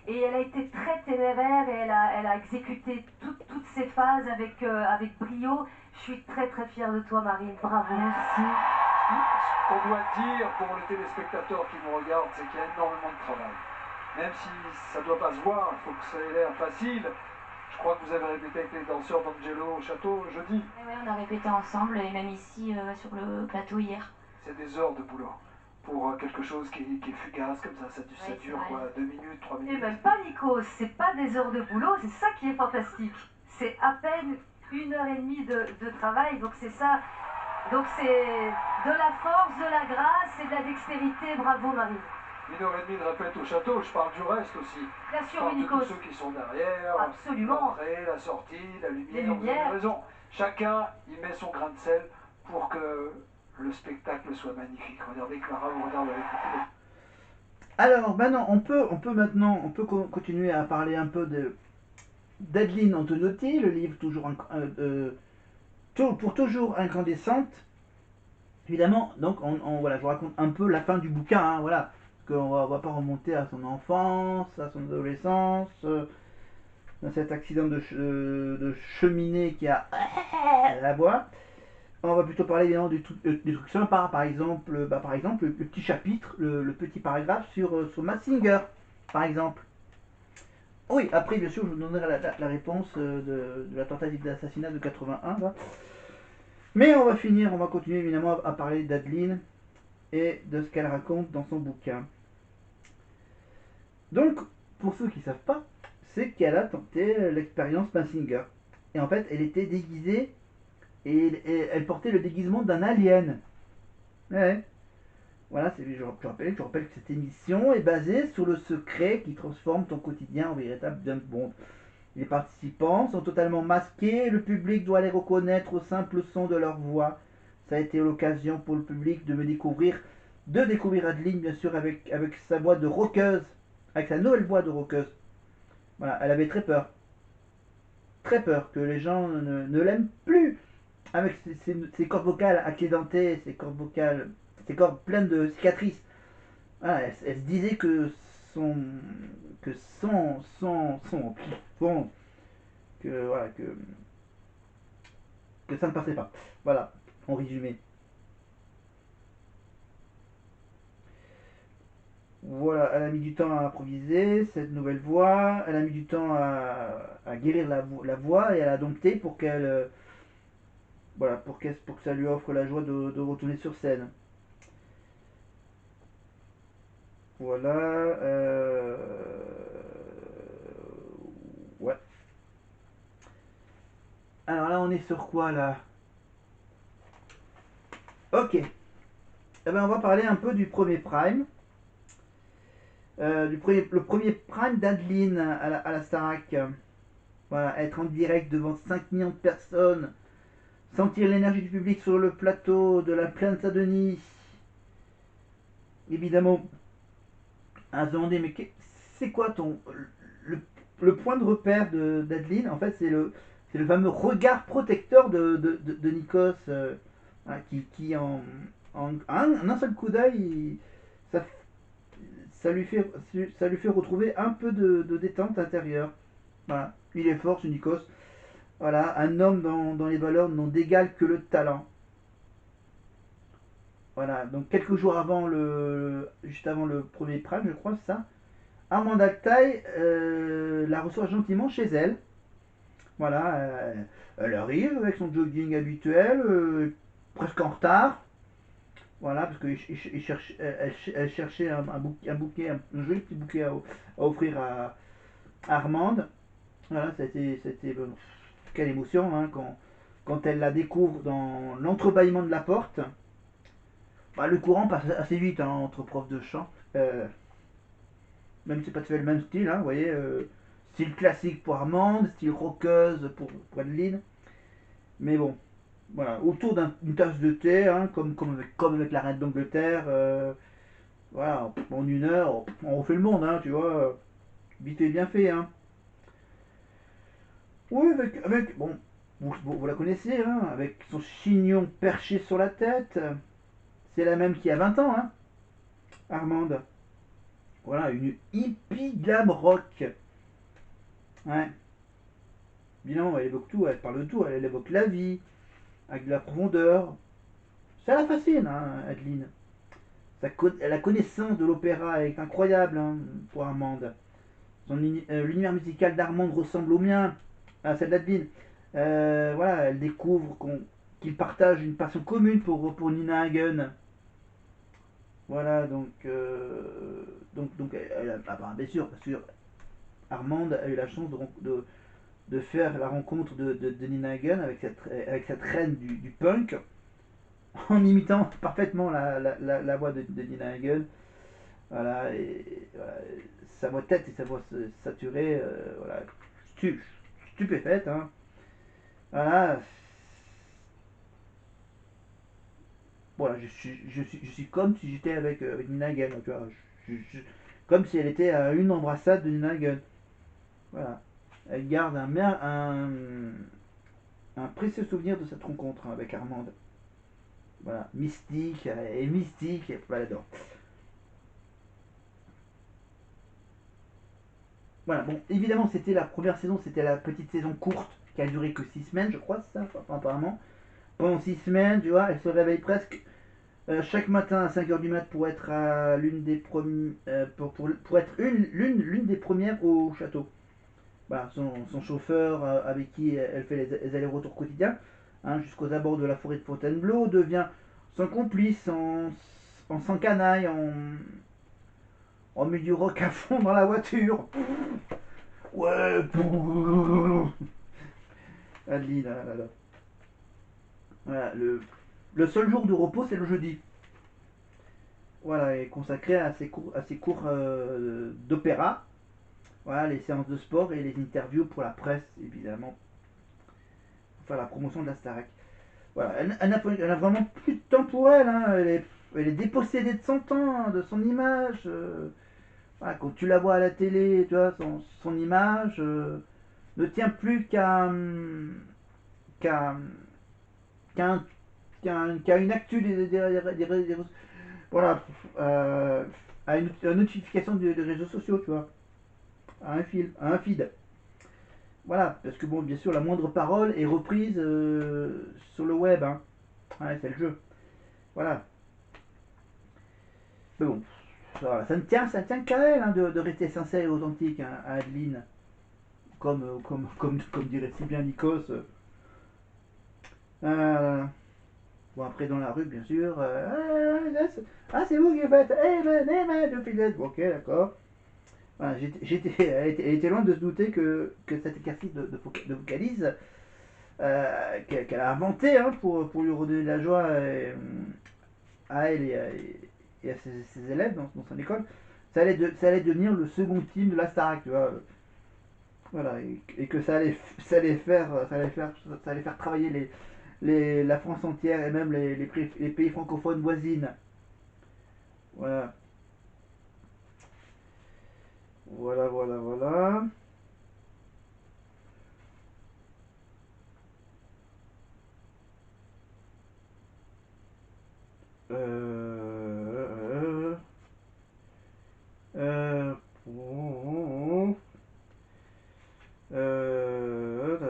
Et elle a été très téméraire et elle a exécuté toutes ces phases avec brio. Je suis très très fière de toi, Marine. Bravo. Merci. Ce qu'on doit dire pour les téléspectateurs qui nous regardent, c'est qu'il y a énormément de travail. Même si ça ne doit pas se voir, il faut que ça ait l'air facile. Je crois que vous avez répété avec les danseurs d'Angelo au château jeudi. Et ouais, on a répété ensemble et même ici sur le plateau hier. C'est des heures de boulot. Pour quelque chose qui est fugace comme ça Ouais, dure quoi, 2 minutes, 3 Et minutes. même pas, Nico, c'est pas des heures de boulot, c'est ça qui est fantastique. C'est à peine 1 heure et demie de travail, donc c'est ça. Donc c'est de la force, de la grâce et de la dextérité. Bravo, Marine. 1 heure et demie de répète au château, je parle du reste aussi. Bien Je sûr, parle oui, de Nico. tous ceux qui sont derrière, Absolument. l'entrée, la sortie, la lumière, Les vous avez lumières. raison. Chacun y met son grain de sel pour que le spectacle soit magnifique. Regardez, Clara vous regarde avec beaucoup de... Alors maintenant, continuer à parler un peu de d'Adeline Antonotti, le livre pour toujours incandescente. Évidemment, donc voilà, je vous raconte un peu la fin du bouquin, hein, voilà, parce qu'on va pas remonter à son enfance, à son adolescence, dans cet accident de cheminée qui a la voix. On va plutôt parler évidemment du truc sympa, par exemple le petit chapitre, le petit paragraphe sur Massinger, par exemple. Oui, après, bien sûr, je vous donnerai la réponse de la tentative d'assassinat de 81. Là. Mais on va continuer évidemment à parler d'Adeline et de ce qu'elle raconte dans son bouquin. Donc, pour ceux qui ne savent pas, c'est qu'elle a tenté l'expérience Massinger. Et en fait, elle était déguisée et elle portait le déguisement d'un alien. Ouais. Voilà, je rappelle que cette émission est basée sur le secret qui transforme ton quotidien en véritable James Bond. Les participants sont totalement masqués, le public doit les reconnaître au simple son de leur voix. Ça a été l'occasion pour le public de découvrir Adeline, bien sûr, avec sa voix de rockeuse, avec sa nouvelle voix de rockeuse. Voilà, elle avait très peur que les gens ne l'aiment plus, avec ses cordes vocales accidentées, ses cordes pleines de cicatrices. Voilà, elle se disait son, que son, que voilà, que ça ne passait pas. Voilà, en résumé. Voilà, elle a mis du temps à improviser cette nouvelle voix, elle a mis du temps à guérir la voix et elle a dompté pour voilà, pour que ça lui offre la joie de retourner sur scène. Voilà, ouais. Alors là, on est sur quoi là? Ok. Eh ben, on va parler un peu du premier Prime. Le premier Prime d'Adeline à la Starac. Voilà, être en direct devant 5 millions de personnes, sentir l'énergie du public sur le plateau de la plaine Saint-Denis. Évidemment, à se demander, mais c'est quoi le, le point de repère d'Adeline? En fait, c'est le fameux regard protecteur de Nikos, voilà, qui en un seul coup d'œil, ça, ça lui fait retrouver un peu de détente intérieure. Voilà, il est fort ce Nikos. Voilà, un homme dans les valeurs n'ont d'égal que le talent. Voilà, donc quelques jours juste avant le premier prime, je crois, c'est ça. Armand Altaï la reçoit gentiment chez elle. Voilà, elle arrive avec son jogging habituel, presque en retard. Voilà, parce qu'elle cherchait un joli petit bouquet à offrir à Armande. Voilà, c'était quelle émotion hein, quand elle la découvre dans l'entrebâillement de la porte. Bah, le courant passe assez vite hein, entre profs de chant. Même si c'est pas tout à fait le même style, hein, vous voyez. Style classique pour Armande, style rockeuse pour Adeline. Mais bon, voilà, autour d'une tasse de thé, hein, comme avec la reine d'Angleterre. Voilà, en 1 heure, on refait le monde, hein, tu vois. Vite et bien fait, hein. Oui, bon, vous la connaissez, hein, avec son chignon perché sur la tête. C'est la même qui a 20 ans, hein, Armande. Voilà, une hippie glam rock. Ouais. Évidemment, elle évoque tout, elle parle de tout, elle évoque la vie, avec de la profondeur. Ça la fascine, hein, Adeline. La connaissance de l'opéra est incroyable hein, pour Armande. L'univers musical d'Armande ressemble au mien, à celle d'Adeline. Voilà, elle découvre qu'ils partagent une passion commune pour Nina Hagen. Voilà, donc bien sûr, Armande a eu la chance de faire la rencontre de Nina Hagen avec cette reine du punk, en imitant parfaitement la voix de Nina Hagen. Voilà, et voilà, sa voix tête et sa voix saturée, voilà, stupéfaite. Hein. Voilà, voilà, je suis comme si j'étais avec Nina Hagen, tu vois. Comme si elle était à une embrassade de Nina Hagen. Voilà. Elle garde un précieux souvenir de cette rencontre hein, avec Armande. Voilà, mystique, et mystique, voilà, j'adore. Voilà, bon, évidemment, c'était la première saison, c'était la petite saison courte qui a duré que 6 semaines, je crois, c'est ça, enfin, apparemment. Pendant 6 semaines, tu vois, elle se réveille presque chaque matin à 5 heures du mat pour être l'une des pour être l'une des premières au château. Voilà, son chauffeur avec qui elle fait les allers-retours quotidiens, hein, jusqu'aux abords de la forêt de Fontainebleau, devient son complice en sans canaille, en milieu rock à fond dans la voiture. Ouais, Adeline, là, là, là. Voilà, le seul jour de repos, c'est le jeudi. Voilà, est consacré à ses cours d'opéra. Voilà, les séances de sport et les interviews pour la presse, évidemment, pour faire la promotion de la Starac. Voilà, elle a vraiment plus de temps pour elle. Hein. Elle est dépossédée de son temps, de son image. Voilà, quand tu la vois à la télé, tu vois, son image ne tient plus qu'à qu'à qu'à une actu voilà, à une notification des réseaux sociaux, tu vois, à un feed. Voilà, parce que bon, bien sûr, la moindre parole est reprise sur le web, hein. Ouais, c'est le jeu. Voilà. Mais bon, voilà, ça ne tient qu'à elle hein, de rester sincère et authentique hein, à Adeline. Comme dirait si bien Nikos. Bon, après, dans la rue, bien sûr. C'est vous qui faites. De Fidel. Ok, d'accord. Voilà, elle était loin de se douter que cet exercice de vocalise qu'elle a inventé hein, pour lui redonner de la joie à elle et à ses élèves dans son école, ça allait devenir le second team de la Starac, tu vois. Voilà, et que ça allait faire travailler la France entière et même les pays francophones voisines. Voilà, voilà. Euh, euh, euh,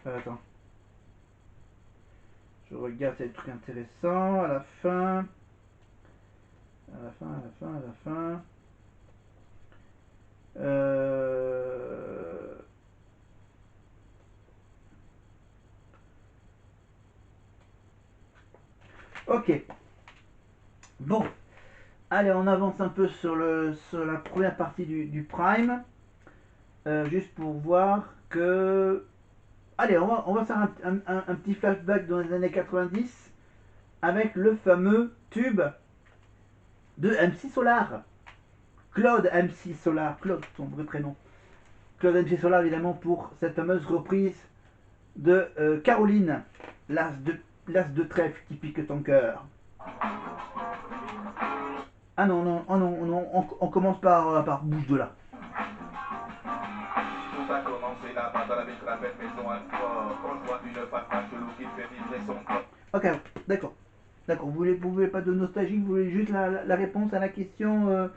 Attends, je regarde ces trucs intéressants à la fin. À la fin. Euh... Ok. Bon. Allez, on avance un peu sur la première partie du Prime. Juste pour voir que... Allez, on va faire un petit flashback dans les années 90 avec le fameux tube de MC Solar. Claude MC Solar. Claude, son vrai prénom. Claude MC Solar, évidemment, pour cette fameuse reprise de Caroline, l'as de trèfle qui pique ton cœur. Ah non, non, oh non, non, on commence par bouge de là. Tout a commencé là-bas dans la maison à sport. Quand je vois une femme chelou qui fait vibrer son corps. Ok, d'accord. D'accord, vous voulez pas de nostalgie, vous voulez juste la réponse à la question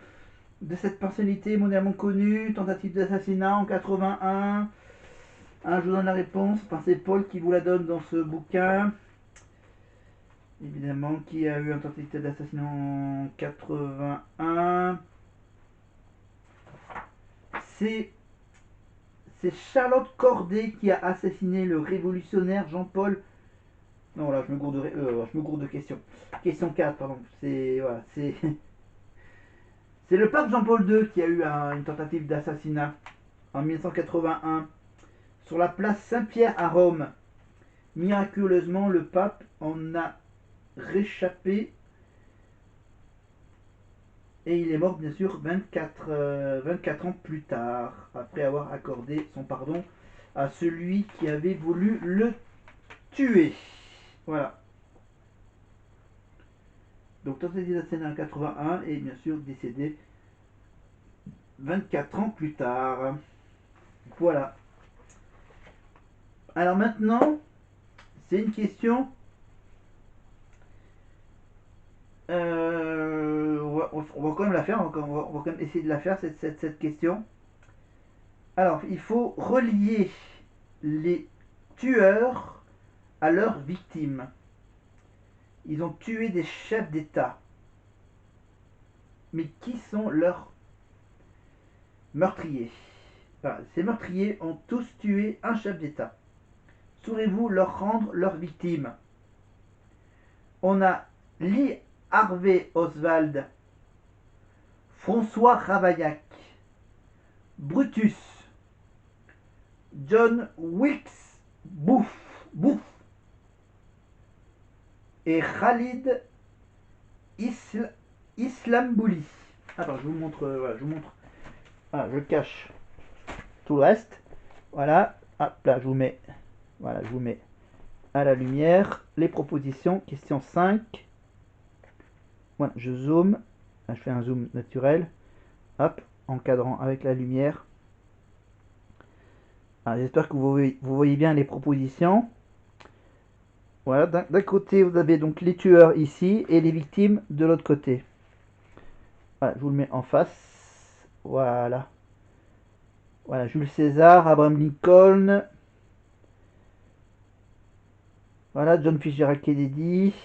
de cette personnalité mondialement connue, tentative d'assassinat en 81. Je vous donne la réponse. Enfin, c'est Paul qui vous la donne dans ce bouquin. Évidemment, qui a eu un tentative d'assassinat en 81. C'est Charlotte Corday qui a assassiné le révolutionnaire Jean-Paul. Non, là, je me gourde de questions. Question 4, pardon. C'est le pape Jean-Paul II qui a eu une tentative d'assassinat en 1981 sur la place Saint-Pierre à Rome. Miraculeusement, le pape en a réchappé et il est mort bien sûr 24 ans plus tard, après avoir accordé son pardon à celui qui avait voulu le tuer. Voilà. Donc tentative d'assassinat en 81 et bien sûr décédé 24 ans plus tard. Voilà. Alors maintenant, c'est une question. On va quand même la faire, on va quand même essayer de la faire, cette question. Alors, il faut relier les tueurs à leurs victimes. Ils ont tué des chefs d'État. Mais qui sont leurs meurtriers? Enfin, ces meurtriers ont tous tué un chef d'État. Saurez-vous leur rendre leurs victimes? On a Lee Harvey Oswald, François Ravaillac, Brutus, John Wilkes Booth et Khalid Islambouli. Attends, je vous montre. Voilà, je vous montre. Voilà, je cache tout le reste. Voilà. Hop là, je vous mets. Voilà, je vous mets à la lumière les propositions. Question 5. Voilà, je zoome. Là, je fais un zoom naturel. Hop, encadrant avec la lumière. J'espère que vous voyez bien les propositions. Voilà, d'un côté vous avez donc les tueurs ici et les victimes de l'autre côté. Voilà, je vous le mets en face. Voilà. Voilà, Jules César, Abraham Lincoln. Voilà, John Fitzgerald Kennedy,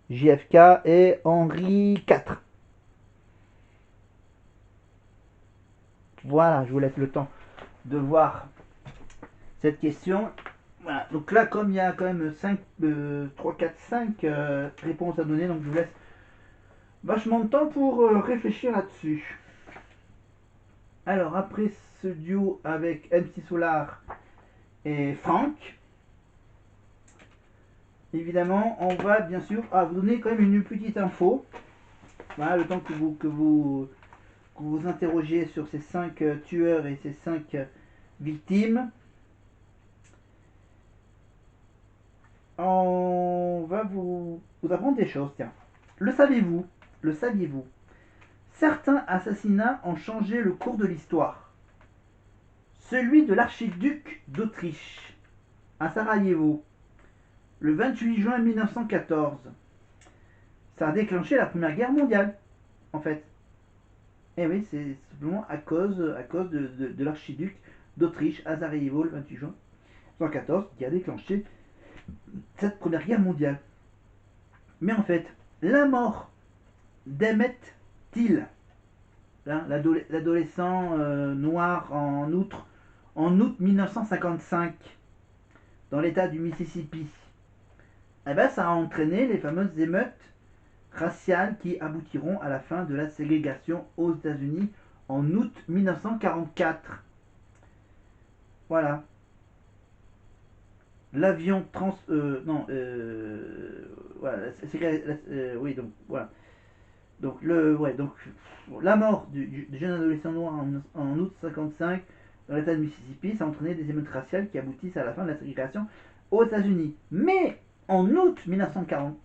JFK et Henri IV. Voilà, je vous laisse le temps de voir cette question. Voilà, donc là, comme il y a quand même 3, 4, 5 réponses à donner, donc je vous laisse vachement de temps pour réfléchir là-dessus. Alors, après ce duo avec MC Solar et Franck, évidemment, on va bien sûr vous donner quand même une petite info. Voilà, le temps que vous interrogiez sur ces 5 tueurs et ces 5 victimes. On va vous apprendre des choses, tiens. Le saviez-vous? Certains assassinats ont changé le cours de l'histoire. Celui de l'archiduc d'Autriche, à Sarajevo, le 28 juin 1914. Ça a déclenché la Première Guerre mondiale, en fait. Et oui, c'est simplement à cause de l'archiduc d'Autriche à Sarajevo, le 28 juin 1914, qui a déclenché cette Première Guerre mondiale. Mais en fait, la mort d'Emmett Till, l'adolescent noir en août 1955, dans l'état du Mississippi, ça a entraîné les fameuses émeutes raciales qui aboutiront à la fin de la ségrégation aux États-Unis en août 1944. Voilà. L'avion voilà, oui, donc voilà. Donc la mort du jeune adolescent noir en août 55 dans l'état de Mississippi, ça a entraîné des émeutes raciales qui aboutissent à la fin de la ségrégation aux États-Unis. Mais en août 1940,